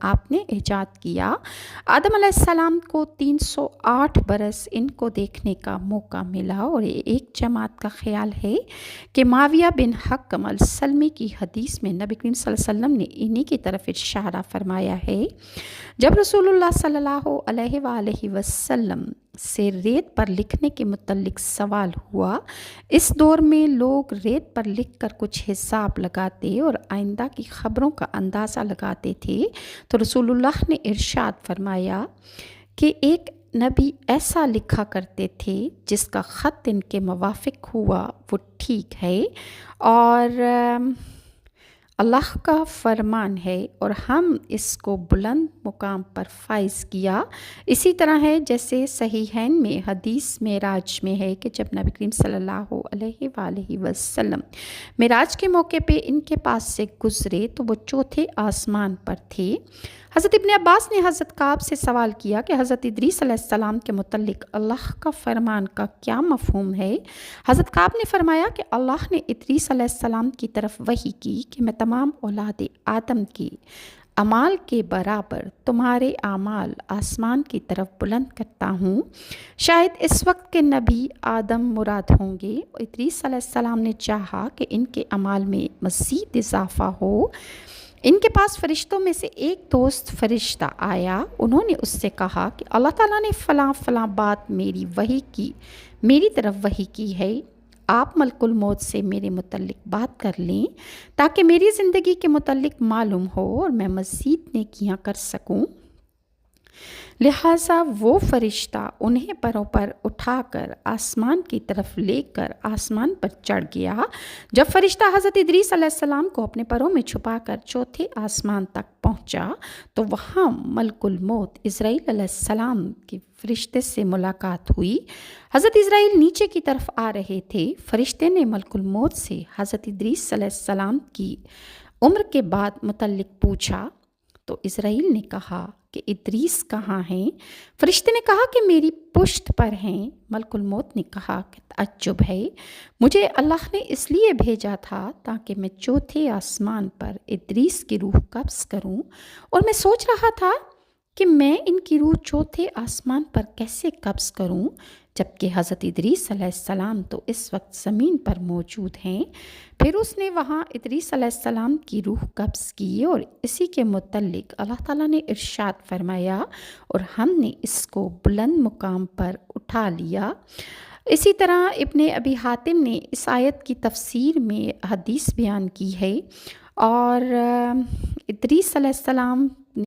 آپ نے ایجاد کیا۔ آدم علیہ السلام کو 308 برس ان کو دیکھنے کا موقع ملا، اور ایک جماعت کا خیال ہے کہ معاویہ بن حکم السلمی کی حدیث میں نبی کریم صلی اللہ علیہ وسلم نے انہی کی طرف اشارہ فرمایا ہے۔ جب رسول اللہ صلی اللہ علیہ وآلہ وسلم سے ریت پر لکھنے کے متعلق سوال ہوا، اس دور میں لوگ ریت پر لکھ کر کچھ حساب لگاتے اور آئندہ کی خبروں کا اندازہ لگاتے تھے، تو رسول اللہ نے ارشاد فرمایا کہ ایک نبی ایسا لکھا کرتے تھے جس کا خط ان کے موافق ہوا وہ ٹھیک ہے، اور اللہ کا فرمان ہے اور ہم اس کو بلند مقام پر فائز کیا۔ اسی طرح ہے جیسے صحیحین میں حدیث معراج میں ہے کہ جب نبی کریم صلی اللہ علیہ وآلہ وسلم معراج کے موقع پہ ان کے پاس سے گزرے تو وہ چوتھے آسمان پر تھے۔ حضرت ابن عباس نے حضرت کعب سے سوال کیا کہ حضرت ادریس علیہ السلام کے متعلق اللہ کا فرمان کا کیا مفہوم ہے؟ حضرت کعب نے فرمایا کہ اللہ نے ادریس علیہ السلام کی طرف وحی کی کہ میں تمام اولاد آدم کی اعمال کے برابر تمہارے اعمال آسمان کی طرف بلند کرتا ہوں۔ شاید اس وقت کے نبی آدم مراد ہوں گے۔ ادریس علیہ السلام نے چاہا کہ ان کے اعمال میں مزید اضافہ ہو۔ ان کے پاس فرشتوں میں سے ایک دوست فرشتہ آیا، انہوں نے اس سے کہا کہ اللہ تعالیٰ نے فلاں فلاں بات میری طرف وحی کی ہے، آپ ملک الموت سے میرے متعلق بات کر لیں تاکہ میری زندگی کے متعلق معلوم ہو اور میں مزید نیکیاں کر سکوں۔ لہٰذا وہ فرشتہ انہیں پروں پر اٹھا کر آسمان کی طرف لے کر آسمان پر چڑھ گیا۔ جب فرشتہ حضرت ادریس علیہ السلام کو اپنے پروں میں چھپا کر چوتھے آسمان تک پہنچا تو وہاں ملک الموت اسرائیل علیہ السلام کے فرشتے سے ملاقات ہوئی۔ حضرت اسرائیل نیچے کی طرف آ رہے تھے۔ فرشتے نے ملک الموت سے حضرت ادریس علیہ السلام کی عمر کے بعد متعلق پوچھا تو اسرائیل نے کہا کہ ادریس کہاں ہیں؟ فرشتے نے کہا کہ میری پشت پر ہیں۔ ملک الموت نے کہا کہ تعجب ہے، مجھے اللہ نے اس لیے بھیجا تھا تاکہ میں چوتھے آسمان پر ادریس کی روح قبض کروں، اور میں سوچ رہا تھا کہ میں ان کی روح چوتھے آسمان پر کیسے قبض کروں، جبکہ حضرت ادریس علیہ السلام تو اس وقت زمین پر موجود ہیں۔ پھر اس نے وہاں ادریس علیہ السلام کی روح قبض کی، اور اسی کے متعلق اللہ تعالیٰ نے ارشاد فرمایا اور ہم نے اس کو بلند مقام پر اٹھا لیا۔ اسی طرح ابن ابی حاتم نے اس آیت کی تفسیر میں حدیث بیان کی ہے، اور ادریس علیہ السلام